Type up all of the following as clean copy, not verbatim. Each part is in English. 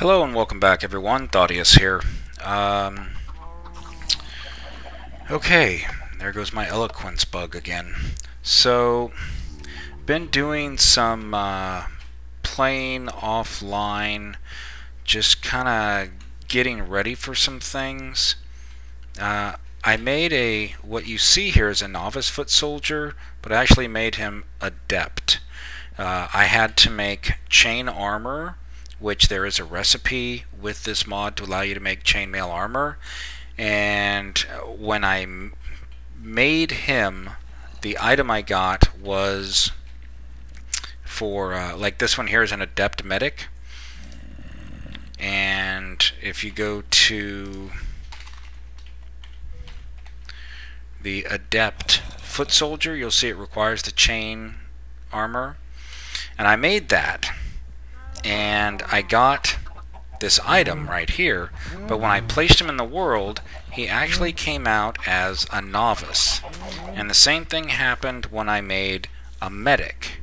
Hello and welcome back everyone, Thaddeus here. Okay, there goes my eloquence bug again. So, been doing some playing offline, just kind of getting ready for some things. I made what you see here is a novice foot soldier, but I actually made him adept. I had to make chain armor, which there is a recipe with this mod to allow you to make chainmail armor. And when I made him, the item I got was for, like this one here is an adept medic. And if you go to the adept foot soldier, you'll see it requires the chain armor. And I made that. And I got this item right here, but when I placed him in the world, he actually came out as a novice. And the same thing happened when I made a medic.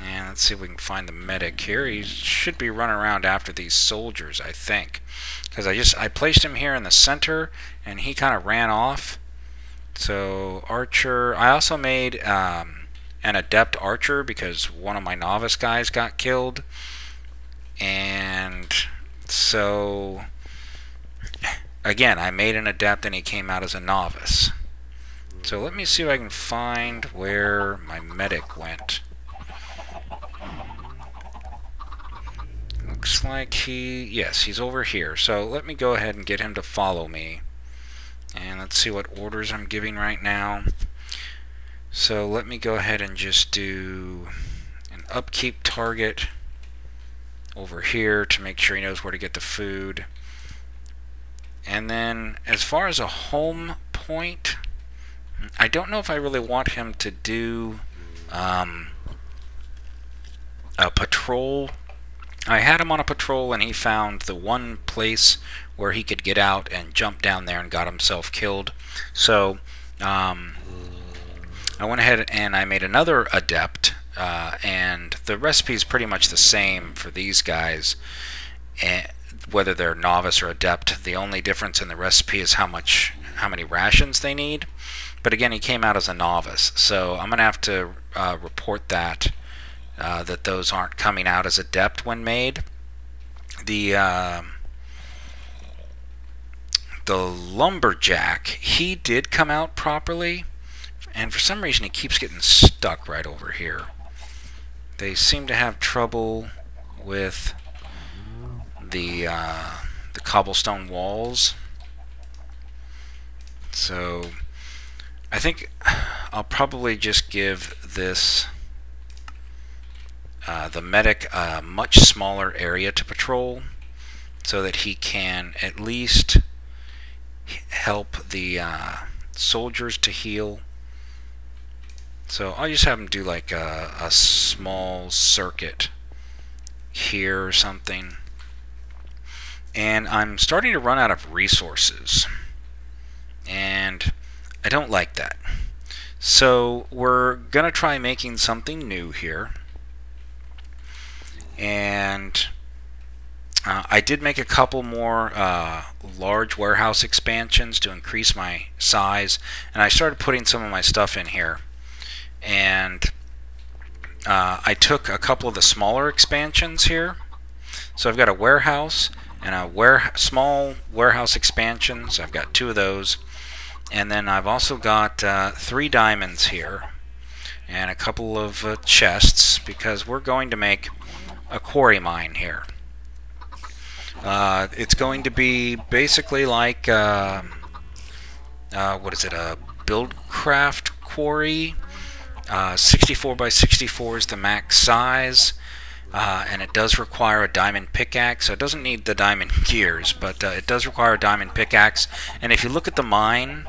And let's see if we can find the medic here. He should be running around after these soldiers, I think, because I placed him here in the center, and he kind of ran off. So archer. I also made an adept archer because one of my novice guys got killed. And so, again, I made an adept and he came out as a novice. So let me see if I can find where my medic went. Looks like yes, he's over here. So let me go ahead and get him to follow me. And let's see what orders I'm giving right now. So let me go ahead and just do an upkeep target over here to make sure he knows where to get the food. And then as far as a home point, I don't know if I really want him to do a patrol. I had him on a patrol and he found the one place where he could get out and jump down there and got himself killed. So I went ahead and I made another adept. And the recipe is pretty much the same for these guys, whether they're novice or adept. The only difference in the recipe is how many rations they need. But again, he came out as a novice, so I'm gonna have to report that those aren't coming out as adept when made. The lumberjack, he did come out properly, and for some reason he keeps getting stuck right over here. They seem to have trouble with the cobblestone walls. So I think I'll probably just give this the medic a much smaller area to patrol so that he can at least help the soldiers to heal. So I'll just have him do like a small circuit here or something. And I'm starting to run out of resources. And I don't like that. So we're going to try making something new here. And I did make a couple more large warehouse expansions to increase my size. And I started putting some of my stuff in here. And I took a couple of the smaller expansions here. So I've got a warehouse and a small warehouse expansion. So I've got two of those. And then I've also got 3 diamonds here and a couple of chests because we're going to make a quarry mine here. It's going to be basically like what is it, a Buildcraft quarry. 64 by 64 is the max size, and it does require a diamond pickaxe. So it doesn't need the diamond gears, but it does require a diamond pickaxe. And if you look at the mine,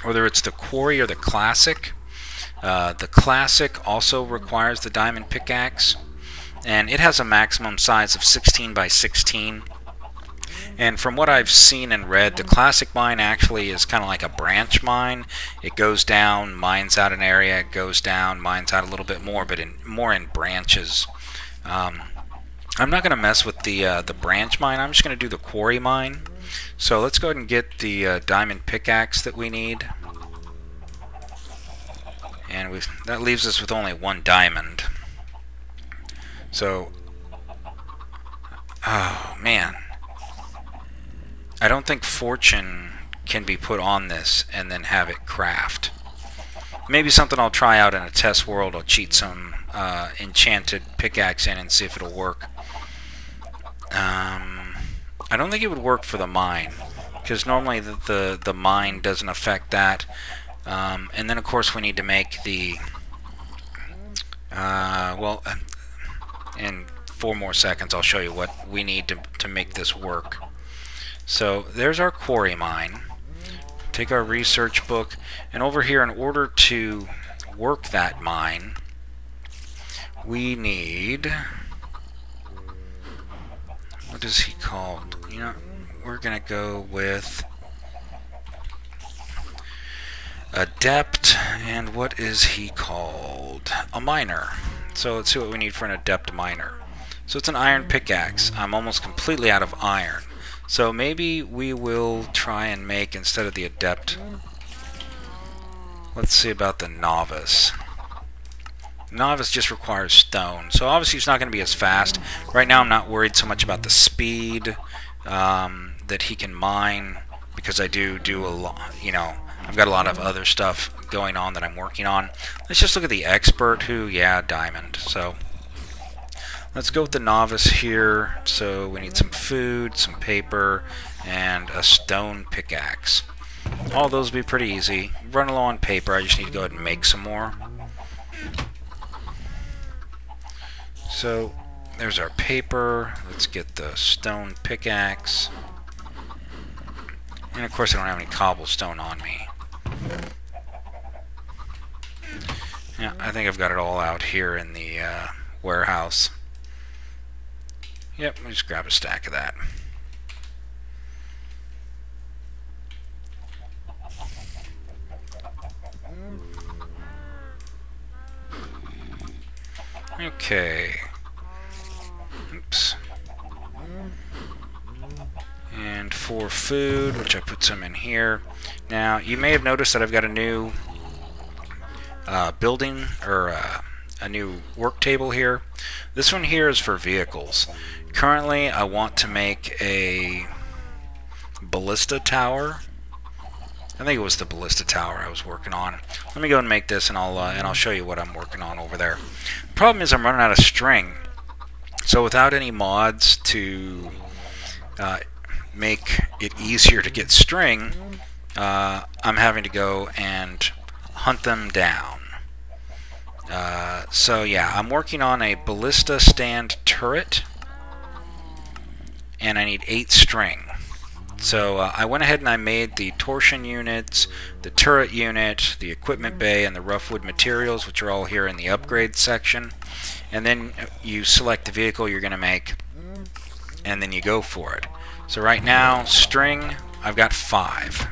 whether it's the quarry or the classic also requires the diamond pickaxe, and it has a maximum size of 16 by 16. And from what I've seen and read, the classic mine actually is kind of like a branch mine. It goes down, mines out an area, goes down, mines out a little bit more, but more in branches. I'm not going to mess with the branch mine. I'm just going to do the quarry mine. So let's go ahead and get the diamond pickaxe that we need. And that leaves us with only 1 diamond. So, oh man. I don't think fortune can be put on this and then have it craft. Maybe something I'll try out in a test world. I'll cheat some enchanted pickaxe in and see if it'll work. I don't think it would work for the mine, because normally the mine doesn't affect that. And then of course we need to make the well, in 4 more seconds I'll show you what we need to make this work. So there's our quarry mine. Take our research book, and over here, in order to work that mine, we need, what is he called? You know, we're gonna go with adept, and what is he called? A miner. So let's see what we need for an adept miner. So it's an iron pickaxe. I'm almost completely out of iron. So maybe we will try and make, instead of the adept, let's see about the novice. Novice just requires stone, so obviously it's not going to be as fast. Right now I'm not worried so much about the speed that he can mine, because I do a lot, you know, I've got a lot of other stuff going on that I'm working on. Let's just look at the expert, who, yeah, diamond. So let's go with the novice here. So we need some food, some paper, and a stone pickaxe. All those will be pretty easy. Run low on paper. I just need to go ahead and make some more. So there's our paper. Let's get the stone pickaxe. And of course I don't have any cobblestone on me. Yeah, I think I've got it all out here in the warehouse. Yep, let me just grab a stack of that. Okay. Oops. And for food, which I put some in here. Now, you may have noticed that I've got a new building, or a new work table here. This one here is for vehicles. Currently, I want to make a ballista tower. I think it was the ballista tower I was working on. Let me go and make this, and I'll show you what I'm working on over there. Problem is, I'm running out of string. So without any mods to make it easier to get string, I'm having to go and hunt them down. So yeah, I'm working on a ballista stand turret, and I need 8 string. So I went ahead and I made the torsion units, the turret unit, the equipment bay, and the rough wood materials, which are all here in the upgrade section. And then you select the vehicle you're going to make, and then you go for it. So right now, string, I've got 5.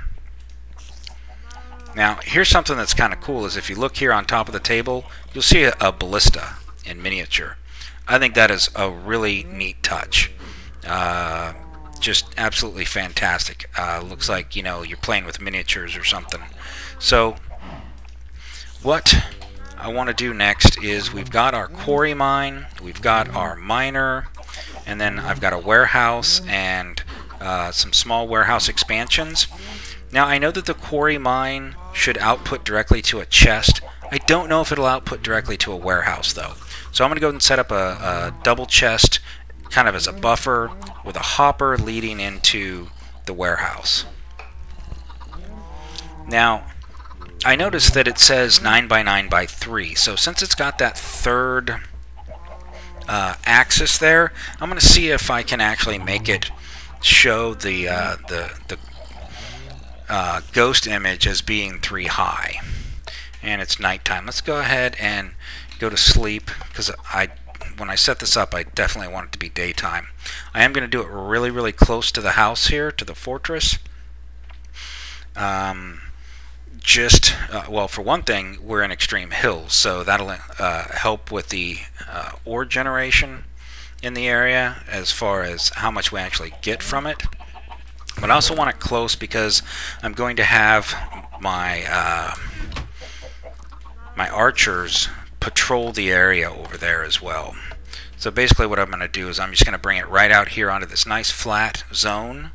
Now, here's something that's kind of cool, is if you look here on top of the table, you'll see a ballista in miniature. I think that is a really neat touch. Just absolutely fantastic. Looks like, you know, you're playing with miniatures or something. So what I want to do next is, we've got our quarry mine, we've got our miner, and then I've got a warehouse and some small warehouse expansions. Now, I know that the quarry mine should output directly to a chest. I don't know if it'll output directly to a warehouse though. So I'm going to go and set up a double chest, kind of as a buffer, with a hopper leading into the warehouse. Now, I noticed that it says 9 by 9 by 3. So since it's got that third axis there, I'm going to see if I can actually make it show the ghost image as being 3 high. And it's nighttime. Let's go ahead and go to sleep, because when I set this up, I definitely want it to be daytime. I am going to do it really, really close to the house here, to the fortress. Well, for one thing, we're in extreme hills, so that'll help with the ore generation. in the area as far as how much we actually get from it. But I also want it close because I'm going to have my my archers patrol the area over there as well. So basically what I'm going to do is I'm just going to bring it right out here onto this nice flat zone,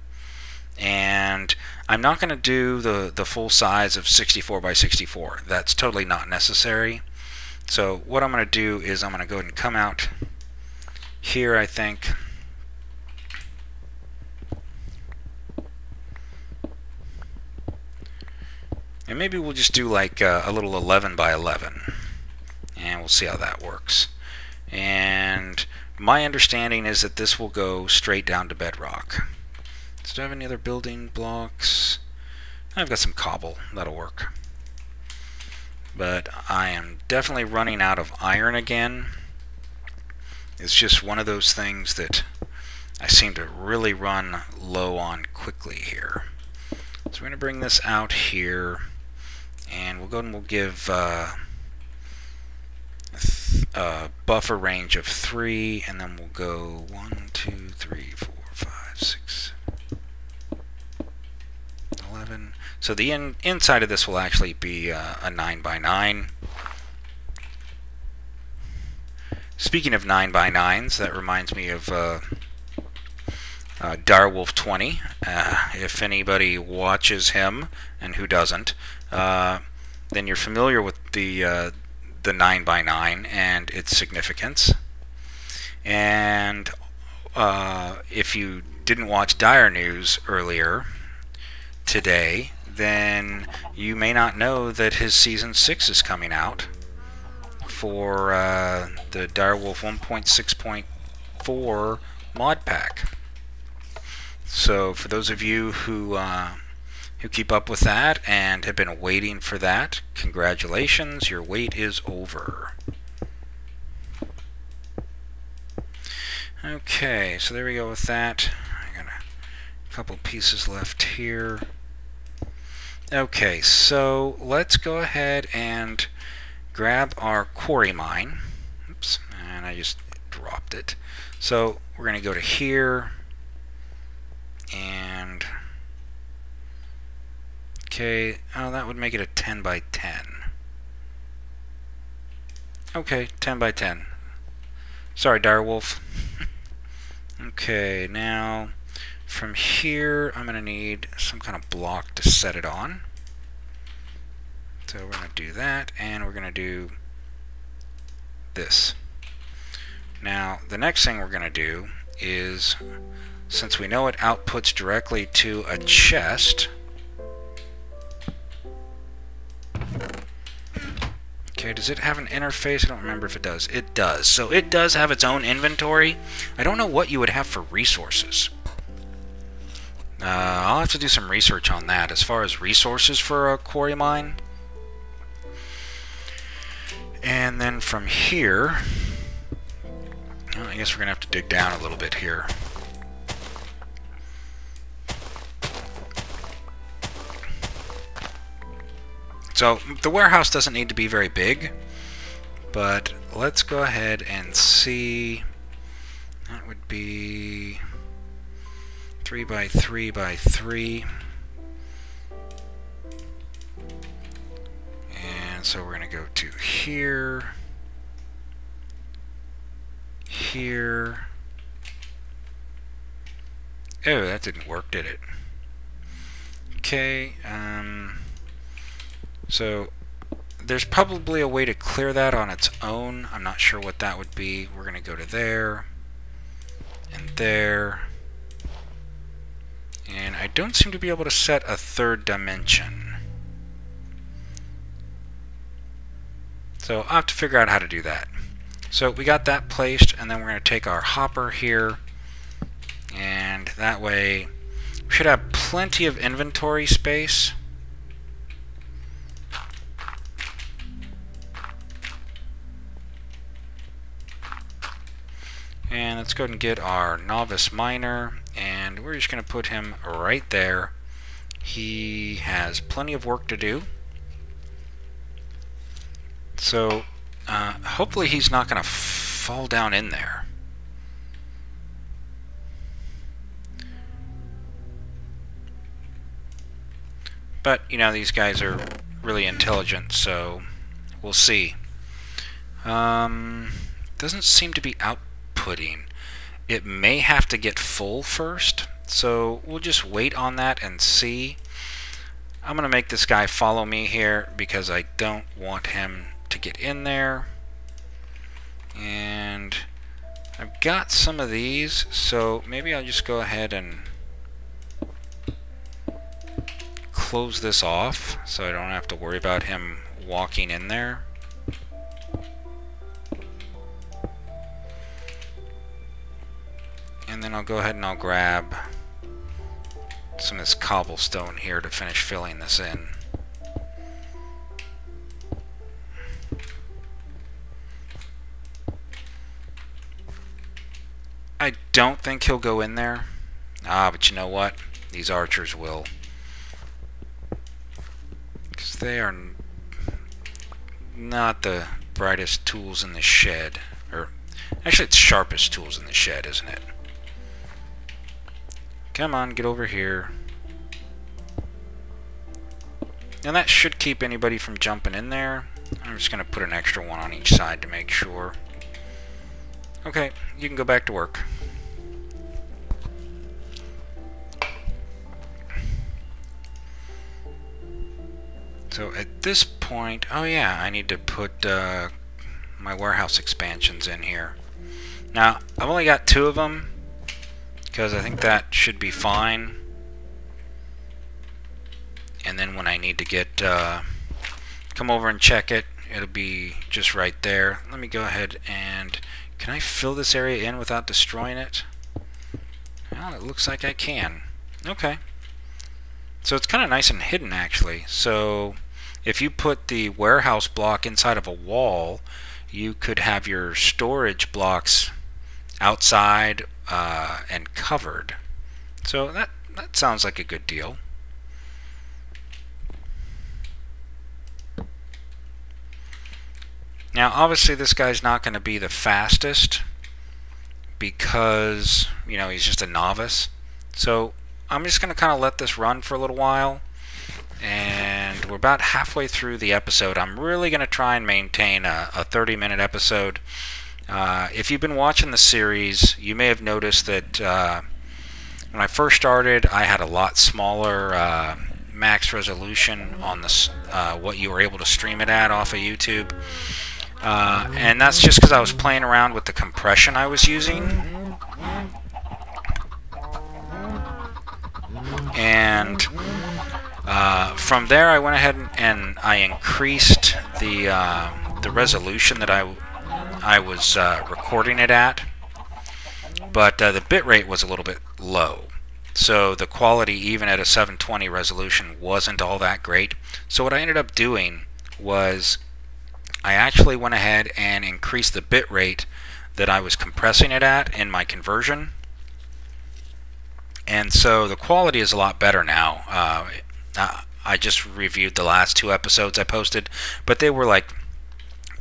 and I'm not going to do the full size of 64 by 64. That's totally not necessary. So what I'm going to do is I'm going to go ahead and come out here, I think. And maybe we'll just do like a little 11 by 11, and we'll see how that works. And my understanding is that this will go straight down to bedrock. So do I have any other building blocks? I've got some cobble, that'll work. But I am definitely running out of iron again. It's just one of those things that I seem to really run low on quickly here. So we're going to bring this out here, and we'll go and we'll give a buffer range of 3, and then we'll go 1, 2, 3, 4, 5, 6, 11. So the inside of this will actually be a 9 by 9. Speaking of 9 by 9s, that reminds me of Direwolf 20. If anybody watches him, and who doesn't, then you're familiar with the 9 by 9 and its significance. And if you didn't watch Dire News earlier today, then you may not know that his Season 6 is coming out for the Direwolf 1.6.4 mod pack. So for those of you who keep up with that and have been waiting for that, congratulations, your wait is over. Okay, so there we go with that. I got a couple pieces left here. Okay, so let's go ahead and grab our quarry mine. Oops, and I just dropped it. So we're going to go to here, and okay, oh, that would make it a 10 by 10. Okay, 10 by 10. Sorry, Direwolf. Okay, now from here I'm going to need some kind of block to set it on. So we're going to do that, and we're going to do this. Now the next thing we're going to do is, since we know it outputs directly to a chest, okay, does it have an interface? I don't remember if it does. It does. So it does have its own inventory. I don't know what you would have for resources. I'll have to do some research on that as far as resources for a quarry mine. And then from here, well, I guess we're going to have to dig down a little bit here. So the warehouse doesn't need to be very big, but let's go ahead and see. That would be 3 by 3 by 3. And so we're going to go to here, here. Oh, that didn't work, did it? Okay, so there's probably a way to clear that on its own. I'm not sure what that would be. We're going to go to there, and there. And I don't seem to be able to set a third dimension. So I'll have to figure out how to do that. So we got that placed, and then we're going to take our hopper here, and that way we should have plenty of inventory space. And let's go ahead and get our novice miner, and we're just going to put him right there. He has plenty of work to do. So hopefully he's not going to fall down in there. But, you know, these guys are really intelligent, so we'll see. Doesn't seem to be outputting. It may have to get full first, so we'll just wait on that and see. I'm going to make this guy follow me here because I don't want him to get in there. And I've got some of these, so maybe I'll just go ahead and close this off so I don't have to worry about him walking in there. And then I'll go ahead and I'll grab some of this cobblestone here to finish filling this in. I don't think he'll go in there. But you know what? These archers will. Because they are not the brightest tools in the shed. Or, actually it's sharpest tools in the shed, isn't it? Come on, get over here. And that should keep anybody from jumping in there. I'm just going to put an extra one on each side to make sure. Okay, you can go back to work. So at this point, oh yeah, I need to put my warehouse expansions in here. Now, I've only got 2 of them, because I think that should be fine. And then when I need to get come over and check it, it'll be just right there. Let me go ahead and can I fill this area in without destroying it? Well, it looks like I can. Okay. So it's kind of nice and hidden actually. So if you put the warehouse block inside of a wall, you could have your storage blocks outside and covered. So that sounds like a good deal. Now obviously this guy's not going to be the fastest because, you know, he's just a novice. So I'm just going to kind of let this run for a little while, and we're about halfway through the episode. I'm really going to try and maintain a 30-minute episode. If you've been watching the series, you may have noticed that when I first started, I had a lot smaller max resolution on this, what you were able to stream it at off of YouTube. And that's just because I was playing around with the compression I was using. And from there I went ahead and I increased the resolution that I was recording it at, but the bit rate was a little bit low, so the quality even at a 720 resolution wasn't all that great. So what I ended up doing was I actually went ahead and increased the bit rate that I was compressing it at in my conversion, and so the quality is a lot better now. I just reviewed the last 2 episodes I posted, but they were like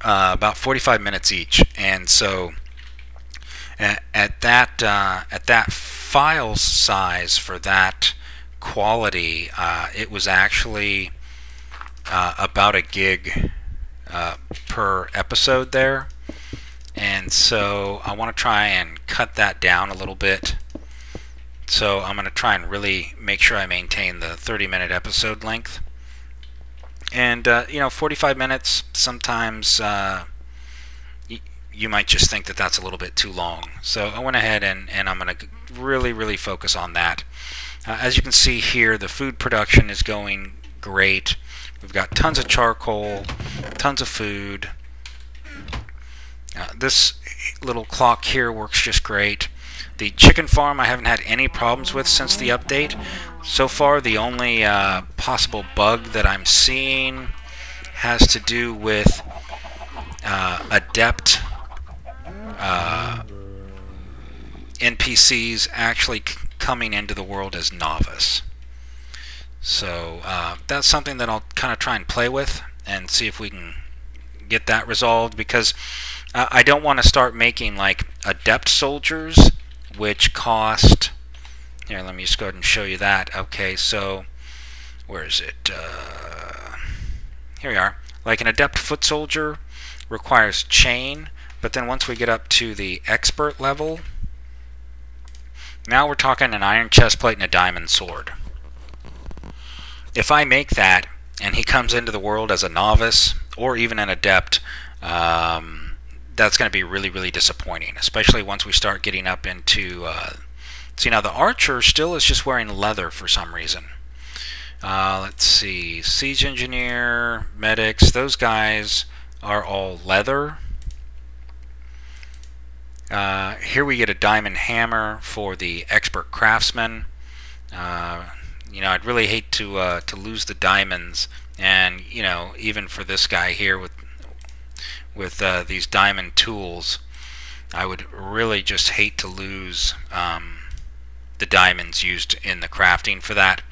about 45 minutes each, and so at that file size for that quality, it was actually about a gig per episode there, and so I want to try and cut that down a little bit. So I'm going to try and really make sure I maintain the 30-minute episode length. And, you know, 45 minutes, sometimes you might just think that that's a little bit too long. So I went ahead and I'm going to really focus on that. As you can see here, the food production is going great. We've got tons of charcoal, tons of food. This little clock here works just great. The chicken farm I haven't had any problems with since the update. So far the only possible bug that I'm seeing has to do with adept NPCs actually coming into the world as novice. So that's something that I'll kind of try and play with and see if we can get that resolved, because I don't want to start making like adept soldiers, which cost, here, let me just go ahead and show you that. Okay, so where is it? Here we are. Like an adept foot soldier requires chain, but then once we get up to the expert level, now we're talking an iron chest plate and a diamond sword. If I make that and he comes into the world as a novice or even an adept, that's going to be really, really disappointing, especially once we start getting up into... see, now the archer still is just wearing leather for some reason. Let's see, siege engineer, medics, those guys are all leather. Here we get a diamond hammer for the expert craftsman. You know, I'd really hate to lose the diamonds, and you know, even for this guy here with these diamond tools, I would really just hate to lose the diamonds used in the crafting for that.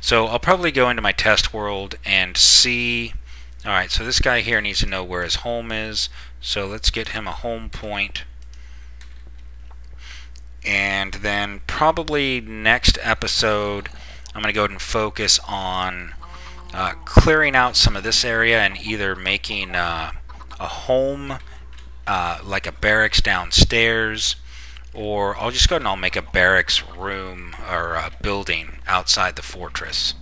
So I'll probably go into my test world and see. Alright, so this guy here needs to know where his home is, so let's get him a home point. And then probably next episode I'm going to go ahead and focus on clearing out some of this area and either making a home like a barracks downstairs, or I'll just go ahead and I'll make a barracks room or a building outside the fortress.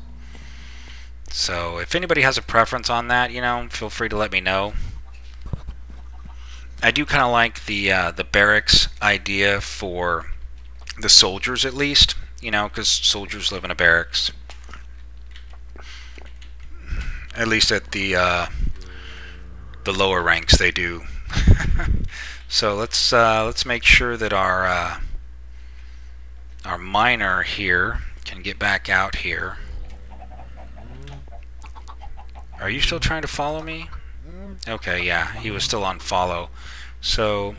So if anybody has a preference on that, you know, feel free to let me know. I do kind of like the barracks idea for the soldiers, at least, you know, because soldiers live in a barracks. At least at the lower ranks, they do. So let's make sure that our miner here can get back out here. Are you still trying to follow me? Okay, yeah, he was still on follow. So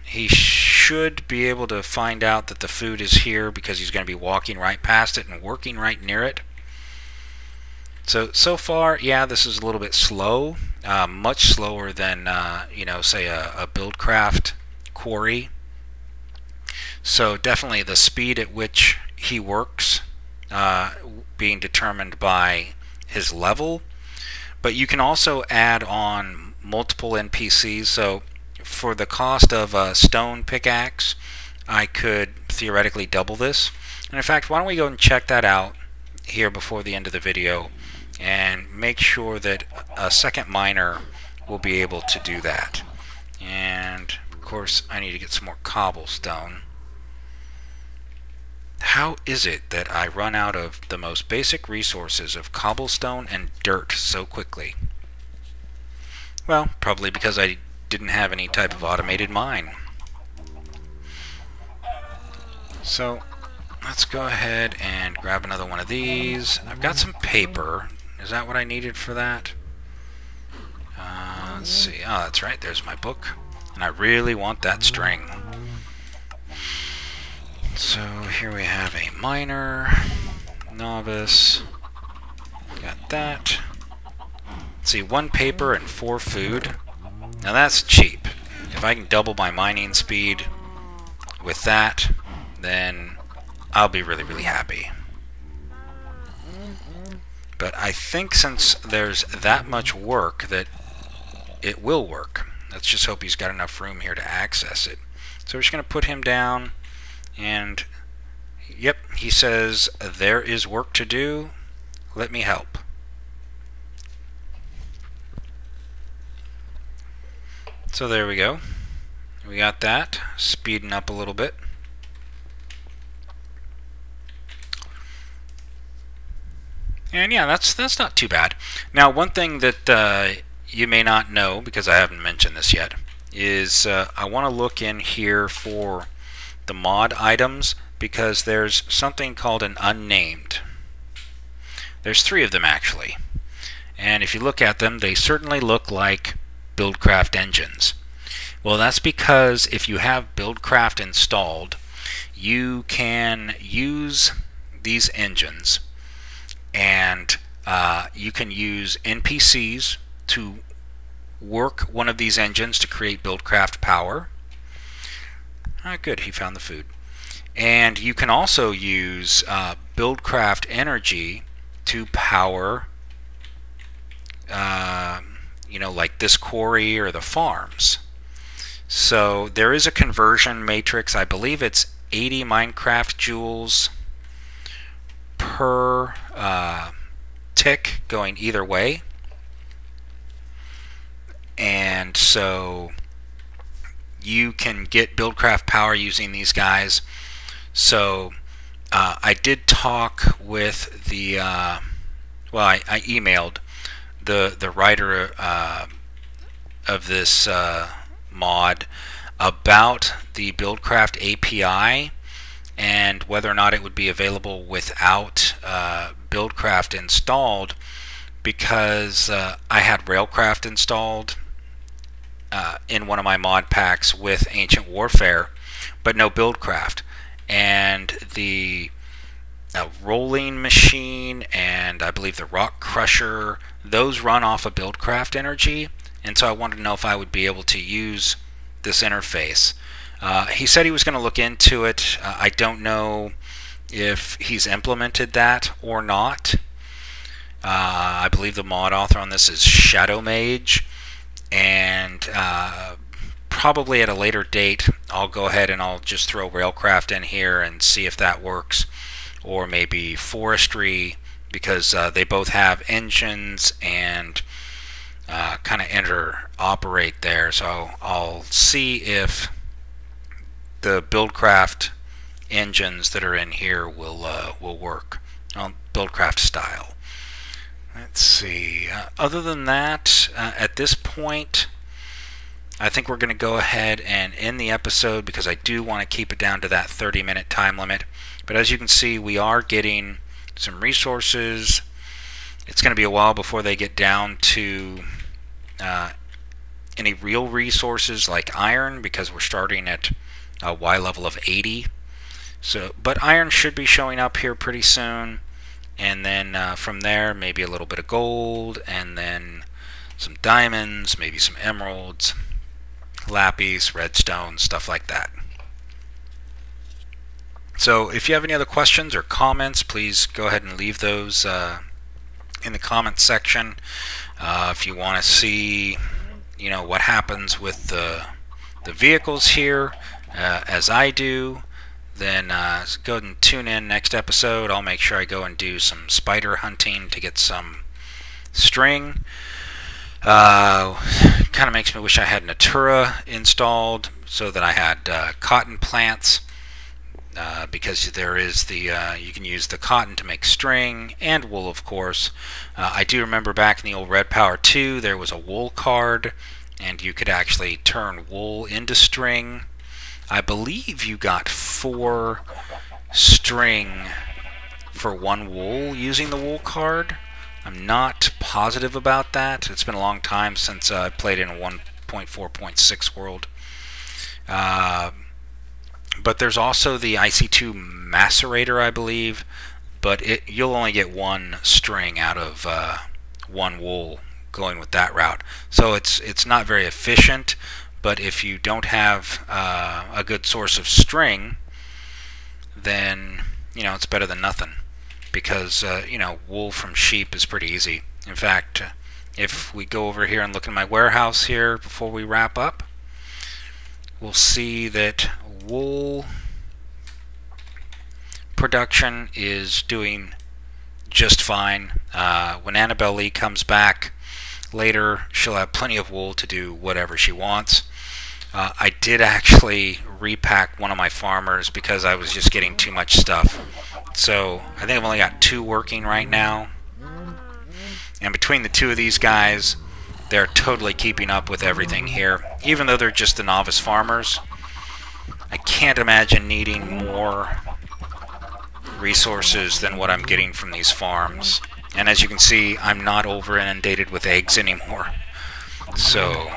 he should be able to find out that the food is here because he's going to be walking right past it and working right near it. So far, yeah, this is a little bit slow, much slower than, you know, say a Buildcraft Quarry. So definitely the speed at which he works being determined by his level. But you can also add on multiple NPCs. So for the cost of a stone pickaxe, I could theoretically double this. And in fact, why don't we go and check that out here before the end of the video and make sure that a second miner will be able to do that. And of course I need to get some more cobblestone. How is it that I run out of the most basic resources of cobblestone and dirt so quickly? Well, probably because I didn't have any type of automated mine. So let's go ahead and grab another one of these. I've got some paper. Is that what I needed for that? Let's see. Oh, that's right. There's my book. And I really want that string. So here we have a miner, novice, got that. Let's see, 1 paper and 4 food. Now that's cheap. If I can double my mining speed with that, then I'll be really, really happy. But I think since there's that much work that it will work. Let's just hope he's got enough room here to access it. So we're just going to put him down. And yep, he says there is work to do, let me help. So there we go, we got that speeding up a little bit. And yeah, that's not too bad. Now one thing that you may not know, because I haven't mentioned this yet, is I want to look in here for the mod items, because there's something called an unnamed. There's 3 of them actually, and if you look at them, they certainly look like Buildcraft engines. Well, that's because if you have Buildcraft installed, you can use these engines, and you can use NPCs to work one of these engines to create Buildcraft power. Good, he found the food. And you can also use Buildcraft energy to power, like this quarry or the farms. So there is a conversion matrix. I believe it's 80 Minecarft joules per tick going either way. And so you can get Buildcraft power using these guys. So I did talk with the I emailed the writer of this mod about the Buildcraft API and whether or not it would be available without Buildcraft installed, because I had Railcraft installed in one of my mod packs with Ancient Warfare, but no Buildcraft. And the rolling machine and I believe the rock crusher, those run off of Buildcraft energy, and so I wanted to know if I would be able to use this interface. He said he was going to look into it. I don't know if he's implemented that or not. I believe the mod author on this is Shadow Mage, and probably at a later date I'll go ahead and I'll just throw Railcraft in here and see if that works, or maybe Forestry, because they both have engines and kind of interoperate there. So I'll see if the Buildcraft engines that are in here will work on Buildcraft style. Let's see. Other than that, at this point, I think we're going to go ahead and end the episode, because I do want to keep it down to that 30-minute time limit. But as you can see, we are getting some resources. It's going to be a while before they get down to any real resources like iron, because we're starting at a Y level of 80. But iron should be showing up here pretty soon. And then from there, maybe a little bit of gold, and then some diamonds, maybe some emeralds, lapis, redstone, stuff like that. So if you have any other questions or comments, please go ahead and leave those in the comments section. If you want to see, what happens with the vehicles here, as I do, then go ahead and tune in next episode. I'll make sure I go and do some spider hunting to get some string. Kind of makes me wish I had Natura installed so that I had cotton plants, because there is the you can use the cotton to make string and wool, of course. I do remember back in the old Red Power 2 there was a wool card, and you could actually turn wool into string. I believe you got 4 string for 1 wool using the wool card. I'm not positive about that. It's been a long time since I played in a 1.4.6 world. But there's also the IC2 macerator, I believe, but you'll only get 1 string out of 1 wool going with that route. So it's not very efficient. But if you don't have a good source of string, then it's better than nothing, because wool from sheep is pretty easy. In fact, if we go over here and look in my warehouse here before we wrap up, we'll see that wool production is doing just fine. When Annabelle Lee comes back later, she'll have plenty of wool to do whatever she wants. I did actually repack one of my farmers because I was just getting too much stuff. So I think I've only got 2 working right now. And between the 2 of these guys, they're totally keeping up with everything here. Even though they're just the novice farmers, I can't imagine needing more resources than what I'm getting from these farms. And as you can see, I'm not over inundated with eggs anymore. So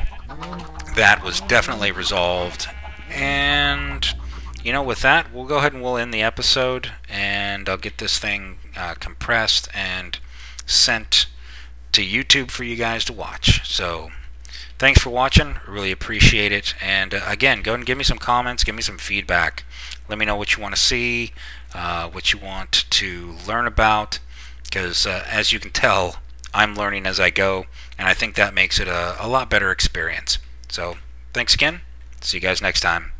that was definitely resolved. And with that, we'll go ahead and we'll end the episode, and I'll get this thing compressed and sent to YouTube for you guys to watch. So thanks for watching. I really appreciate it. And again, go ahead and give me some comments, give me some feedback. Let me know what you want to see, what you want to learn about, because as you can tell, I'm learning as I go, and I think that makes it a lot better experience. So, thanks again. See you guys next time.